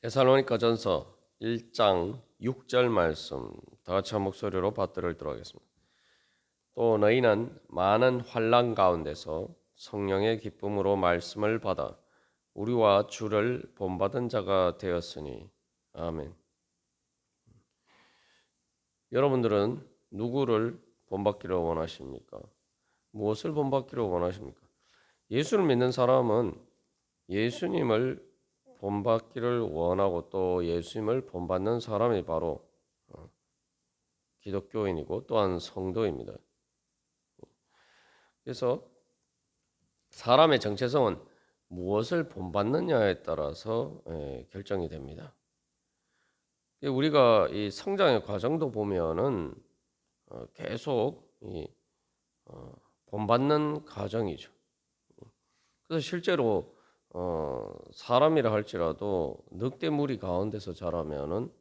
데살로니가전서 1장 6절 말씀 다 같이 한 목소리로 받들도록 하겠습니다. 또 너희는 많은 환난 가운데서 성령의 기쁨으로 말씀을 받아 우리와 주를 본받은 자가 되었으니 아멘. 여러분들은 누구를 본받기를 원하십니까? 무엇을 본받기를 원하십니까? 예수를 믿는 사람은 예수님을 본받기를 원하고 또 예수님을 본받는 사람이 바로 기독교인이고 또한 성도입니다. 그래서 사람의 정체성은 무엇을 본받느냐에 따라서 결정이 됩니다. 우리가 이 성장의 과정도 보면은 계속 본받는 과정이죠. 그래서 실제로 사람이라 할지라도 늑대 무리 가운데서 자라면은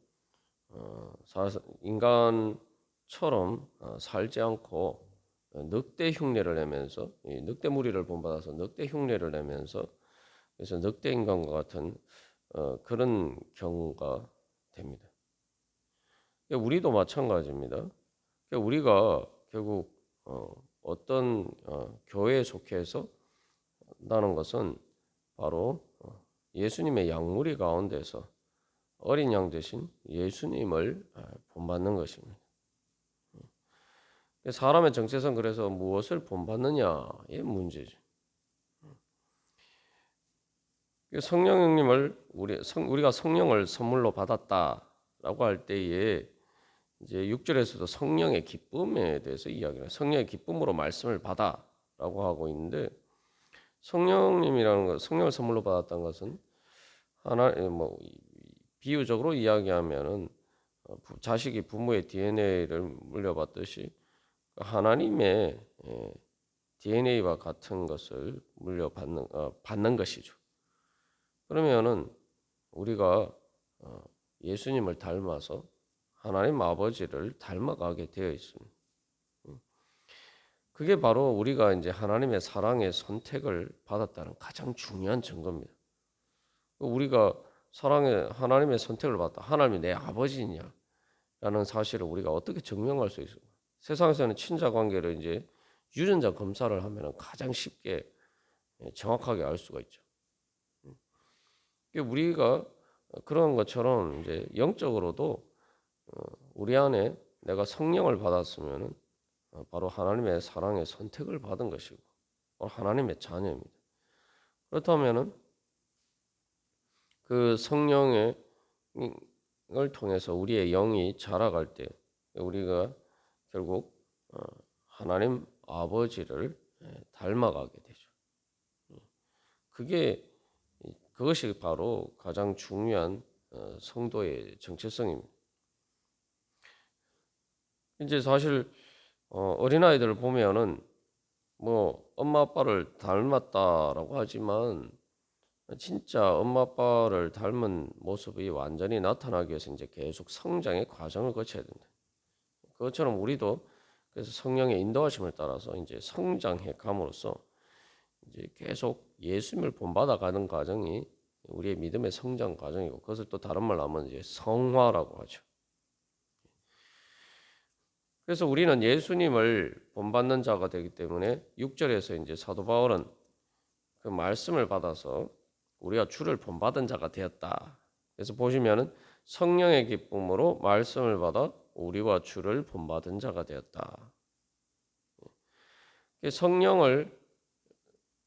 인간처럼 살지 않고 늑대 흉내를 내면서 늑대 무리를 본받아서 늑대 흉내를 내면서 그래서 늑대 인간과 같은 그런 경우가 됩니다. 우리도 마찬가지입니다. 우리가 결국 어떤 교회에 속해서 나는 것은 바로 예수님의 양무리 가운데서 어린 양 대신 예수님을 본받는 것입니다. 사람의 정체성 그래서 무엇을 본받느냐의 문제죠. 성령님을 우리가 성령을 선물로 받았다라고 할 때에 이제 6절에서도 성령의 기쁨에 대해서 이야기해요. 성령의 기쁨으로 말씀을 받아라고 하고 있는데 성령님이라는 것, 성령을 선물로 받았다는 것은 하나 비유적으로 이야기하면은 자식이 부모의 DNA를 물려받듯이 하나님의 DNA와 같은 것을 받는 것이죠. 그러면은 우리가 예수님을 닮아서 하나님 아버지를 닮아가게 되어 있습니다. 그게 바로 우리가 이제 하나님의 사랑의 선택을 받았다는 가장 중요한 증거입니다. 우리가 하나님의 선택을 받다. 하나님이 내 아버지냐라는 사실을 우리가 어떻게 증명할 수 있을까? 세상에서는 친자 관계를 이제 유전자 검사를 하면 가장 쉽게 정확하게 알 수가 있죠. 우리가 그런 것처럼 이제 영적으로도 우리 안에 내가 성령을 받았으면은 바로 하나님의 사랑의 선택을 받은 것이고 하나님의 자녀입니다. 그렇다면은 그 성령을 통해서 우리의 영이 자라갈 때 우리가 결국 하나님 아버지를 닮아가게 되죠. 그것이 바로 가장 중요한 성도의 정체성입니다. 이제 사실 어린아이들을 보면은 뭐 엄마 아빠를 닮았다라고 하지만 진짜 엄마 아빠를 닮은 모습이 완전히 나타나기 위해서 이제 계속 성장의 과정을 거쳐야 된다. 그것처럼 우리도 그래서 성령의 인도하심을 따라서 이제 성장해 감으로써 이제 계속 예수님을 본받아 가는 과정이 우리의 믿음의 성장 과정이고 그것을 또 다른 말로 하면 이제 성화라고 하죠. 그래서 우리는 예수님을 본받는 자가 되기 때문에 6절에서 이제 사도 바울은 그 말씀을 받아서 우리가 주를 본받은 자가 되었다. 그래서 보시면은 성령의 기쁨으로 말씀을 받아 우리와 주를 본받은 자가 되었다. 성령의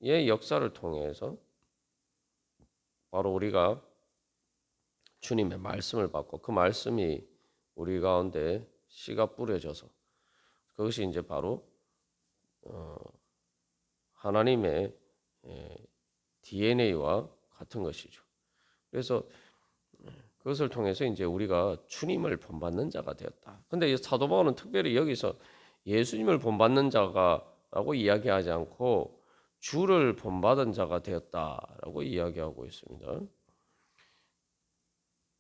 역사를 통해서 바로 우리가 주님의 말씀을 받고 그 말씀이 우리 가운데 씨가 뿌려져서 그것이 이제 바로 하나님의 DNA와 같은 것이죠. 그래서 그것을 통해서 이제 우리가 주님을 본받는 자가 되었다. 근데 사도 바울은 특별히 여기서 예수님을 본받는 자가라고 이야기하지 않고 주를 본받은 자가 되었다라고 이야기하고 있습니다.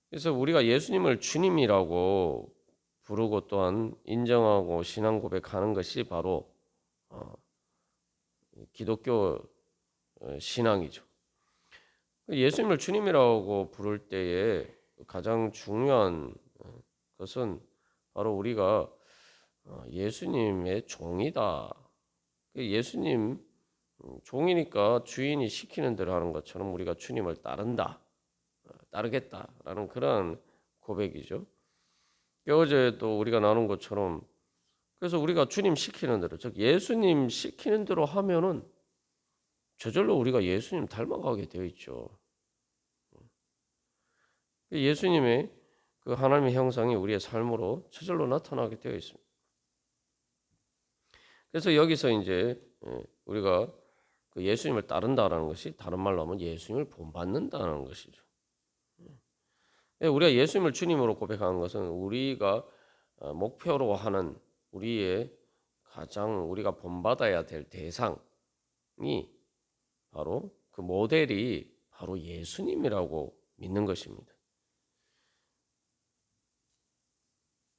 그래서 우리가 예수님을 주님이라고 부르고 또한 인정하고 신앙 고백하는 것이 바로 기독교 신앙이죠. 예수님을 주님이라고 부를 때에 가장 중요한 것은 바로 우리가 예수님의 종이다. 예수님 종이니까 주인이 시키는 대로 하는 것처럼 우리가 주님을 따르겠다라는 그런 고백이죠. 어제도 우리가 나눈 것처럼 그래서 우리가 주님 시키는 대로, 즉 예수님 시키는 대로 하면은 저절로 우리가 예수님 닮아가게 되어 있죠. 예수님의 그 하나님의 형상이 우리의 삶으로 저절로 나타나게 되어 있습니다. 그래서 여기서 이제 우리가 그 예수님을 따른다라는 것이 다른 말로 하면 예수님을 본받는다는 것이죠. 우리가 예수님을 주님으로 고백하는 것은 우리가 목표로 하는 우리의 가장 우리가 본받아야 될 대상이 바로 그 모델이 바로 예수님이라고 믿는 것입니다.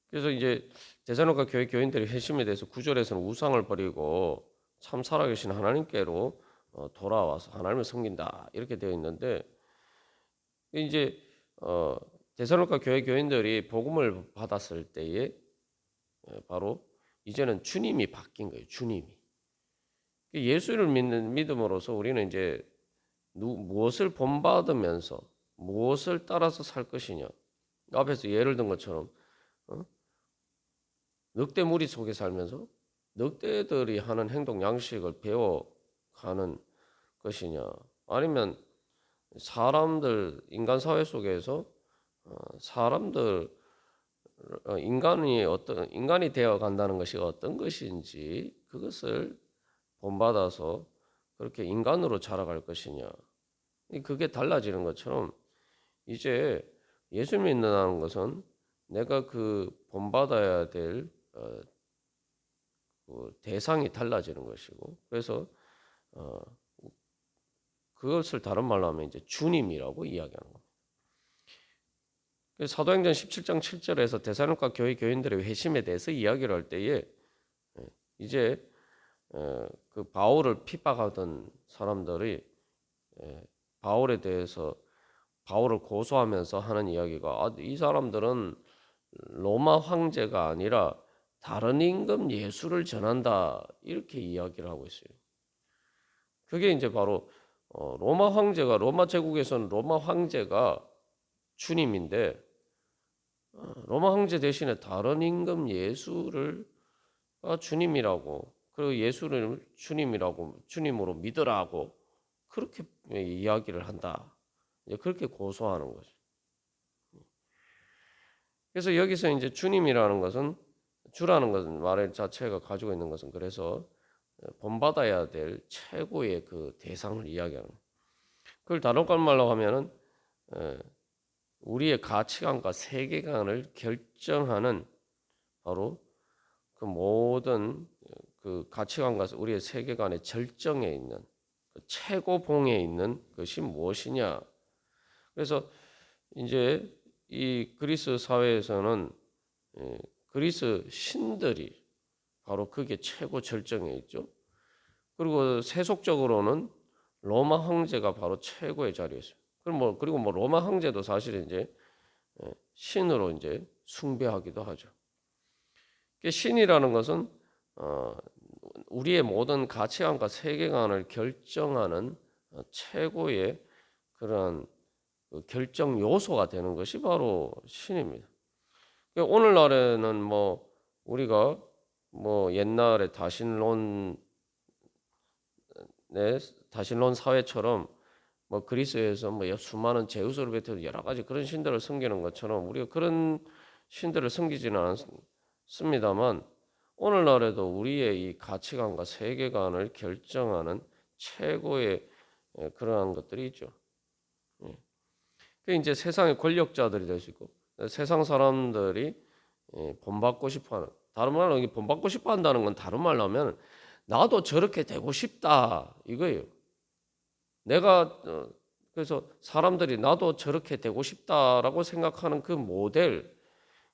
그래서 이제 데살로니가 교회 교인들의 회심에 대해서 9절에서는 우상을 버리고 참 살아계신 하나님께로 돌아와서 하나님을 섬긴다 이렇게 되어 있는데 이제 데살로니가 교회 교인들이 복음을 받았을 때에 바로 이제는 주님이 바뀐 거예요. 주님이 예수를 믿음으로써 우리는 이제 무엇을 본받으면서 무엇을 따라서 살 것이냐. 앞에서 예를 든 것처럼 늑대 무리 속에 살면서 늑대들이 하는 행동 양식을 배워가는 것이냐, 아니면 사람들 인간 사회 속에서 사람들 인간이 되어 간다는 것이 어떤 것인지 그것을 본받아서 그렇게 인간으로 자라갈 것이냐, 그게 달라지는 것처럼 이제 예수 믿는다는 것은 내가 그 본받아야 될 그 대상이 달라지는 것이고, 그래서 그것을 다른 말로 하면 이제 주님이라고 이야기하는 겁니다. 사도행전 17장 7절에서 데살로니가 교회 교인들의 회심에 대해서 이야기를 할 때에 이제 그 바울을 핍박하던 사람들이 바울에 대해서 바울을 고소하면서 하는 이야기가 이 사람들은 로마 황제가 아니라 다른 임금 예수를 전한다 이렇게 이야기를 하고 있어요. 그게 이제 바로 로마 제국에서는 로마 황제가 주님인데 로마 황제 대신에 다른 임금 예수를 주님이라고, 그리고 예수를 주님으로 믿으라고 그렇게 이야기를 한다. 그렇게 고소하는 거죠. 그래서 여기서 이제 주님이라는 것은 주라는 것은 말 자체가 가지고 있는 것은 그래서 본받아야 될 최고의 그 대상을 이야기하는. 그걸 다른 말로 하면은 우리의 가치관과 세계관을 결정하는 바로 그 모든 그 가치관과 우리의 세계관의 절정에 있는 그 최고봉에 있는 것이 무엇이냐. 그래서 이제 이 그리스 사회에서는 그리스 신들이 바로 그게 최고 절정에 있죠. 그리고 세속적으로는 로마 황제가 바로 최고의 자리에 있어요. 그리고 뭐 로마 황제도 사실은 이제 신으로 이제 숭배하기도 하죠. 신이라는 것은 우리의 모든 가치관과 세계관을 결정하는 최고의 그런 결정 요소가 되는 것이 바로 신입니다. 오늘날에는 뭐 우리가 뭐 옛날에 다신론 사회처럼 뭐 그리스에서 뭐 수많은 제우스를 비롯해서 여러 가지 그런 신들을 섬기는 것처럼 우리가 그런 신들을 섬기지는 않습니다만, 오늘날에도 우리의 이 가치관과 세계관을 결정하는 최고의 그러한 것들이 있죠. 그게 이제 세상의 권력자들이 될 수 있고, 세상 사람들이 본받고 싶어하는, 다른 말로 이게 본받고 싶어한다는 건 다른 말로 하면 나도 저렇게 되고 싶다 이거예요. 내가 그래서 사람들이 나도 저렇게 되고 싶다라고 생각하는 그 모델,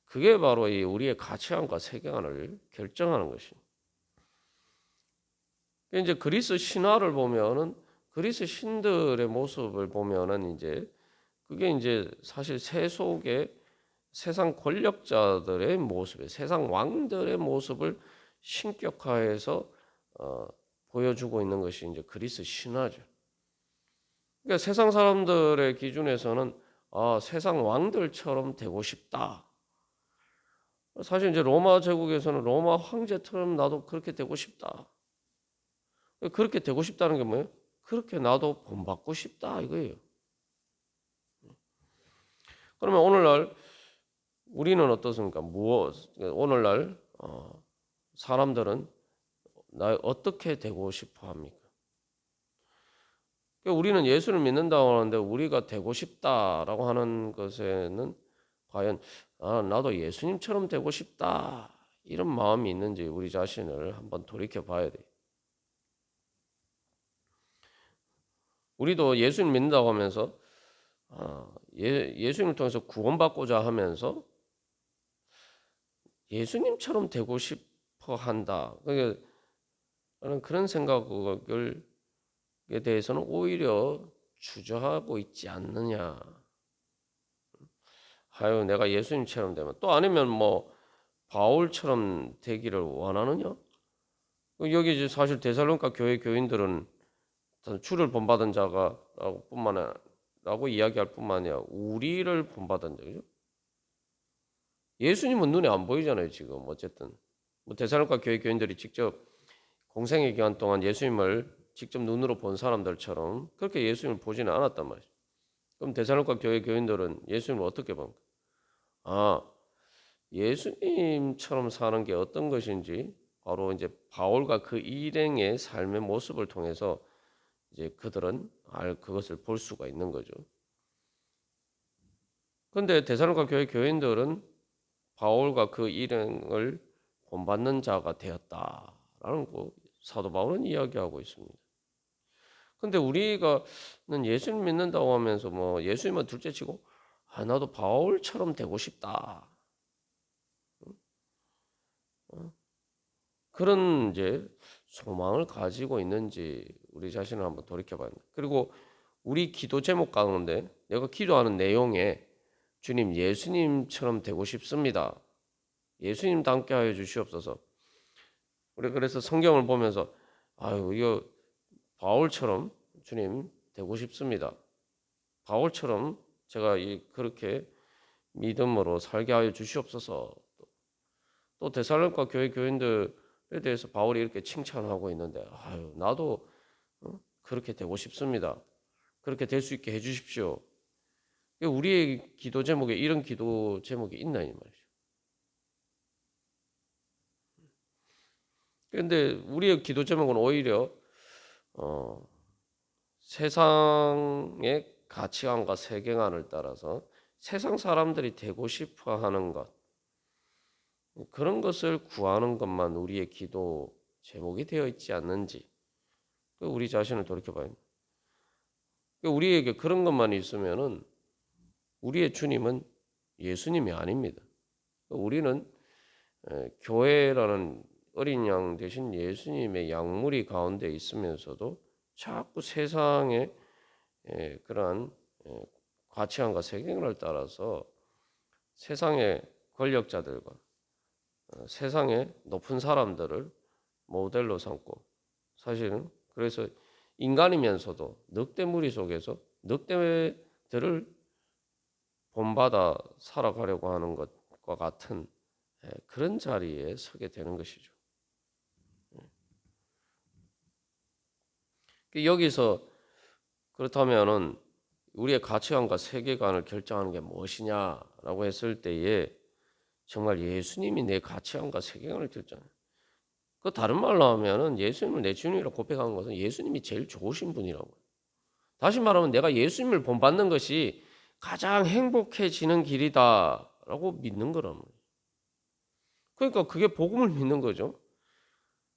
그게 바로 이 우리의 가치관과 세계관을 결정하는 것입니다. 이제 그리스 신화를 보면은 그리스 신들의 모습을 보면은 이제 그게 이제 사실 세속의 세상 권력자들의 모습에 세상 왕들의 모습을 신격화해서 어, 보여주고 있는 것이 이제 그리스 신화죠. 그러니까 세상 사람들의 기준에서는 세상 왕들처럼 되고 싶다. 사실 이제 로마 제국에서는 로마 황제처럼 나도 그렇게 되고 싶다. 그렇게 되고 싶다는 게 뭐예요? 그렇게 나도 본받고 싶다 이거예요. 그러면 오늘날 우리는 어떻습니까? 오늘날 사람들은 나 어떻게 되고 싶어 합니까? 우리는 예수를 믿는다고 하는데 우리가 되고 싶다라고 하는 것에는 과연 나도 예수님처럼 되고 싶다 이런 마음이 있는지 우리 자신을 한번 돌이켜 봐야 돼요. 우리도 예수님 믿는다고 하면서 예수님을 통해서 구원받고자 하면서 예수님처럼 되고 싶어 한다. 그러니까 저는 그런 생각에 대해서는 오히려 주저하고 있지 않느냐. 내가 예수님처럼 되면 또 아니면 뭐 바울처럼 되기를 원하느냐? 여기 이제 사실 데살로니가 교회 교인들은 주를 본받은 자가라고 이야기할 뿐만 아니라 우리를 본받은 자죠. 예수님은 눈에 안 보이잖아요 지금. 어쨌든 뭐 데살로니가 교회 교인들이 직접 공생의 기간 동안 예수님을 직접 눈으로 본 사람들처럼 그렇게 예수님을 보지는 않았단 말이죠. 그럼 데살로니가 교회 교인들은 예수님을 어떻게 봅니까? 예수님처럼 사는 게 어떤 것인지 바로 이제 바울과 그 일행의 삶의 모습을 통해서 이제 그들은 그것을 볼 수가 있는 거죠. 그런데 데살로니가 교회 교인들은 바울과 그 일행을 본받는 자가 되었다라는 거 사도 바울은 이야기하고 있습니다. 근데 우리가는 예수님 믿는다고 하면서 뭐 예수님은 둘째치고 나도 바울처럼 되고 싶다. 그런 이제 소망을 가지고 있는지 우리 자신을 한번 돌이켜봐야 합니다. 그리고 우리 기도 제목 가운데 내가 기도하는 내용에 주님 예수님처럼 되고 싶습니다. 예수님 닮게 하여 주시옵소서. 우리 그래서 성경을 보면서 이거 바울처럼 주님 되고 싶습니다. 바울처럼 제가 그렇게 믿음으로 살게 하여 주시옵소서. 또 데살로니가 교회 교인들에 대해서 바울이 이렇게 칭찬하고 있는데 나도 그렇게 되고 싶습니다. 그렇게 될 수 있게 해주십시오. 우리의 기도 제목에 이런 기도 제목이 있나 이 말이죠. 그런데 우리의 기도 제목은 오히려 세상의 가치관과 세계관을 따라서 세상 사람들이 되고 싶어하는 것 그런 것을 구하는 것만 우리의 기도 제목이 되어 있지 않는지 우리 자신을 돌이켜봐야 합니다. 우리에게 그런 것만 있으면은 우리의 주님은 예수님이 아닙니다. 우리는 교회라는 어린 양 대신 예수님의 양무리 가운데 있으면서도 자꾸 세상의 그러한 가치관과 세계관을 따라서 세상의 권력자들과 세상의 높은 사람들을 모델로 삼고 사실은 그래서 인간이면서도 늑대무리 속에서 늑대들을 본받아 살아가려고 하는 것과 같은 그런 자리에 서게 되는 것이죠. 여기서 그렇다면은 우리의 가치관과 세계관을 결정하는 게 무엇이냐라고 했을 때에 정말 예수님이 내 가치관과 세계관을 결정해요. 그 다른 말로 하면은 예수님을 내 주님이라고 고백하는 것은 예수님이 제일 좋으신 분이라고. 다시 말하면 내가 예수님을 본받는 것이 가장 행복해지는 길이다라고 믿는 거라는 거예요. 그러니까 그게 복음을 믿는 거죠.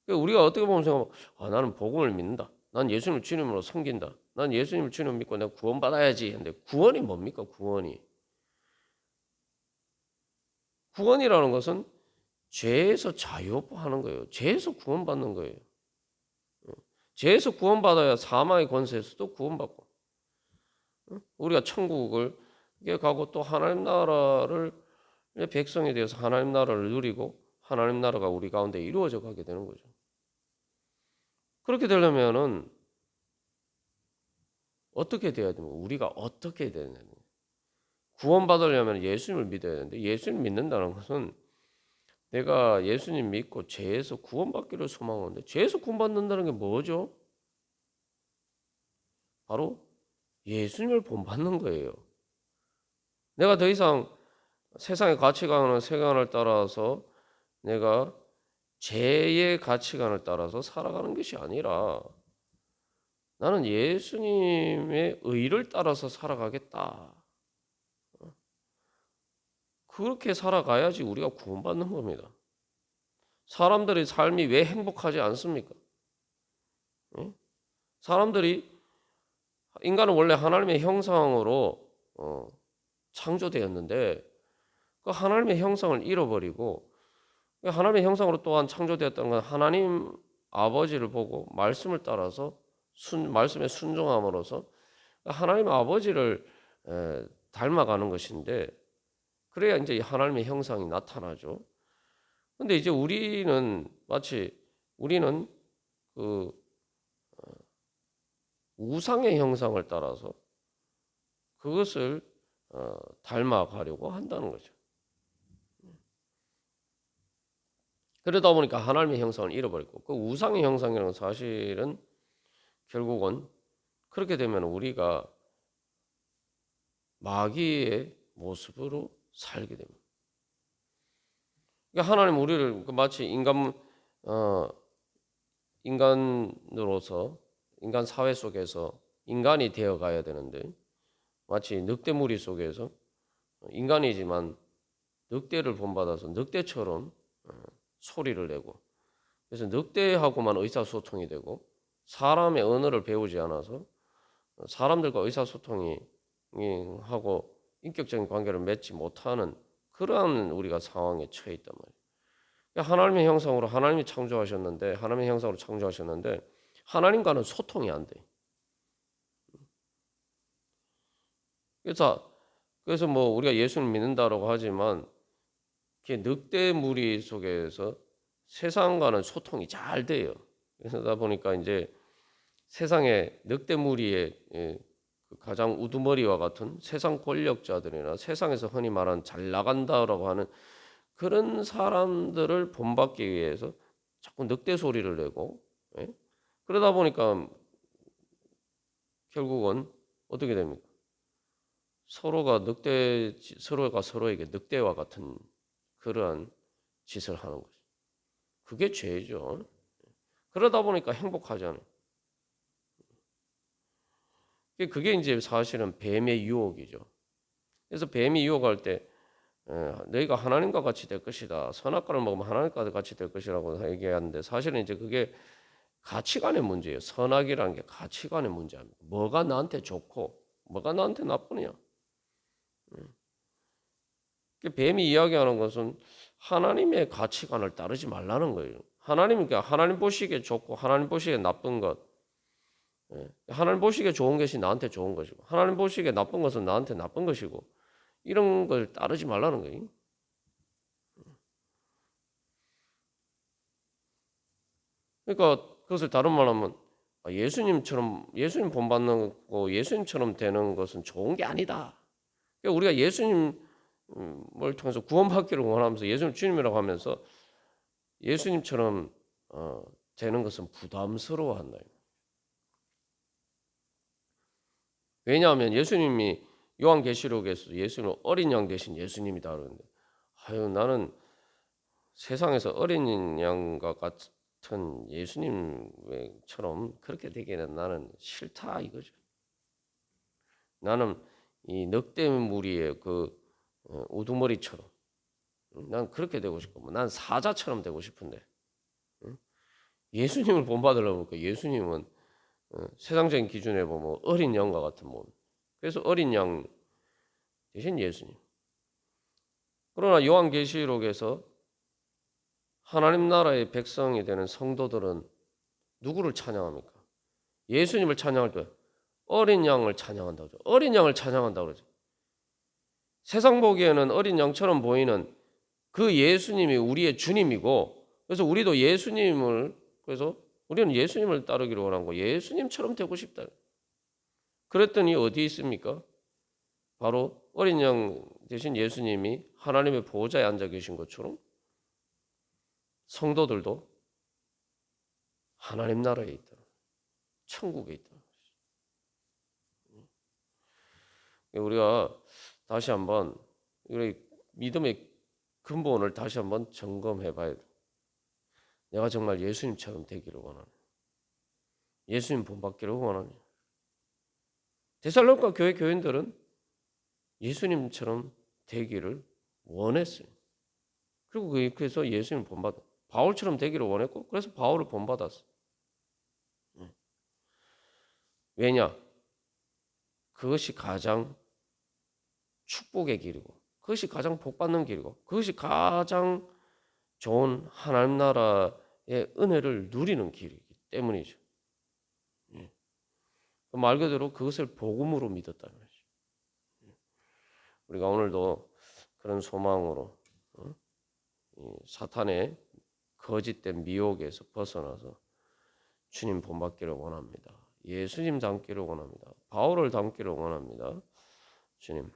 그러니까 우리가 어떻게 보면 생각하면 나는 복음을 믿는다. 난 예수님을 주님으로 섬긴다. 난 예수님을 주님을 믿고 내가 구원받아야지. 근데 구원이 뭡니까? 구원이라는 것은 죄에서 자유하는 거예요. 죄에서 구원받는 거예요. 죄에서 구원받아야 사망의 권세에서도 구원받고, 우리가 천국을 가고 또 하나님 나라를 백성이 되어서 하나님 나라를 누리고 하나님 나라가 우리 가운데 이루어져 가게 되는 거죠. 그렇게 되려면은 어떻게 돼야 됩니까? 우리가 어떻게 돼야 되는 거예요? 구원받으려면 예수님을 믿어야 되는데, 예수님 믿는다는 것은 내가 예수님 믿고 죄에서 구원받기를 소망하는데, 죄에서 구원받는다는 게 뭐죠? 바로 예수님을 본받는 거예요. 내가 더 이상 세상의 가치관을 세관을 따라서 내가 죄의 가치관을 따라서 살아가는 것이 아니라 나는 예수님의 의를 따라서 살아가겠다. 그렇게 살아가야지 우리가 구원받는 겁니다. 사람들의 삶이 왜 행복하지 않습니까? 사람들이, 인간은 원래 하나님의 형상으로 창조되었는데 그 하나님의 형상을 잃어버리고, 하나님의 형상으로 또한 창조되었던 건 하나님 아버지를 보고 말씀을 따라서 말씀에 순종함으로써 하나님 아버지를 닮아가는 것인데, 그래야 이제 하나님의 형상이 나타나죠. 근데 이제 우리는 그 우상의 형상을 따라서 그것을 닮아가려고 한다는 거죠. 그러다 보니까 하나님의 형상을 잃어버리고, 그 우상의 형상이라는 건 사실은 결국은 그렇게 되면 우리가 마귀의 모습으로 살게 됩니다. 그러니까 하나님 우리를 마치 인간으로서 인간 사회 속에서 인간이 되어 가야 되는데, 마치 늑대무리 속에서 인간이지만 늑대를 본받아서 늑대처럼 소리를 내고, 그래서 늑대하고만 의사소통이 되고 사람의 언어를 배우지 않아서 사람들과 의사소통이 하고 인격적인 관계를 맺지 못하는 그러한 우리가 상황에 처해 있단 말이에요. 하나님의 형상으로 하나님이 창조하셨는데, 하나님의 형상으로 창조하셨는데 하나님과는 소통이 안 돼. 그래서 뭐 우리가 예수를 믿는다라고 하지만 늑대 무리 속에서 세상과는 소통이 잘 돼요. 그러다 보니까 이제 세상의 늑대 무리의 가장 우두머리와 같은 세상 권력자들이나 세상에서 흔히 말하는 잘 나간다라고 하는 그런 사람들을 본받기 위해서 자꾸 늑대 소리를 내고, 그러다 보니까 결국은 어떻게 됩니까? 서로가 서로에게 늑대와 같은 그러한 짓을 하는 거죠. 그게 죄죠. 그러다 보니까 행복하지 않아요. 그게 이제 사실은 뱀의 유혹이죠. 그래서 뱀이 유혹할 때 너희가 하나님과 같이 될 것이다, 선악과를 먹으면 하나님과 같이 될 것이라고 얘기하는데, 사실은 이제 그게 가치관의 문제예요. 선악이라는 게 가치관의 문제입니다. 뭐가 나한테 좋고 뭐가 나한테 나쁘냐. 뱀이 이야기하는 것은 하나님의 가치관을 따르지 말라는 거예요. 하나님 보시기에 좋고 하나님 보시기에 나쁜 것, 하나님 보시기에 좋은 것이 나한테 좋은 것이고 하나님 보시기에 나쁜 것은 나한테 나쁜 것이고, 이런 걸 따르지 말라는 거예요. 그러니까 그것을 다른 말로 하면 예수님 본받는 거, 예수님처럼 되는 것은 좋은 게 아니다. 그러니까 우리가 예수님을 통해서 구원받기를 원하면서 예수님 주님이라고 하면서 예수님처럼 되는 것은 부담스러워한다. 왜냐하면 예수님이 요한계시록에서 예수님은 어린 양 대신 예수님이다 그러는데, 나는 세상에서 어린 양과 같은 예수님처럼 그렇게 되기는 나는 싫다 이거죠. 나는 이 늑대 무리의 그 우두머리처럼 난 그렇게 되고 싶고, 난 사자처럼 되고 싶은데, 예수님을 본받으려고 하니까 예수님은 세상적인 기준에 보면 어린 양과 같은 몸. 그래서 어린 양 대신 예수님. 그러나 요한계시록에서 하나님 나라의 백성이 되는 성도들은 누구를 찬양합니까? 예수님을 찬양할 때 어린 양을 찬양한다고 그러죠. 어린 양을 찬양한다고 그러죠. 세상 보기에는 어린 양처럼 보이는 그 예수님이 우리의 주님이고, 그래서 우리도 예수님을, 그래서 우리는 예수님을 따르기를 원한 거, 예수님처럼 되고 싶다. 그랬더니 어디에 있습니까? 바로 어린 양 대신 예수님이 하나님의 보호자에 앉아 계신 것처럼 성도들도 하나님 나라에 있다. 천국에 있다. 우리가 다시 한번 우리 믿음의 근본을 다시 한번 점검해 봐야 돼. 내가 정말 예수님처럼 되기를 원하네. 예수님 본받기를 원하네. 데살로니가 교회 교인들은 예수님처럼 되기를 원했어요. 그리고 그래서 예수님 본받아. 바울처럼 되기를 원했고, 그래서 바울을 본받았어. 왜냐? 그것이 가장 축복의 길이고, 그것이 가장 복받는 길이고, 그것이 가장 좋은 하나님 나라의 은혜를 누리는 길이기 때문이죠. 말 그대로 그것을 복음으로 믿었다는 거죠. 우리가 오늘도 그런 소망으로 사탄의 거짓된 미혹에서 벗어나서 주님 본받기를 원합니다. 예수님 닮기를 원합니다. 바울을 닮기를 원합니다. 주님.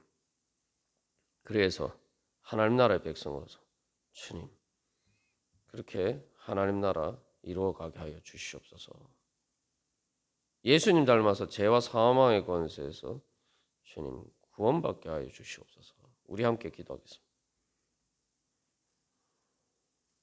그래서 하나님 나라의 백성으로서 주님 그렇게 하나님 나라 이루어가게 하여 주시옵소서. 예수님 닮아서 죄와 사망의 권세에서 주님 구원받게 하여 주시옵소서. 우리 함께 기도하겠습니다.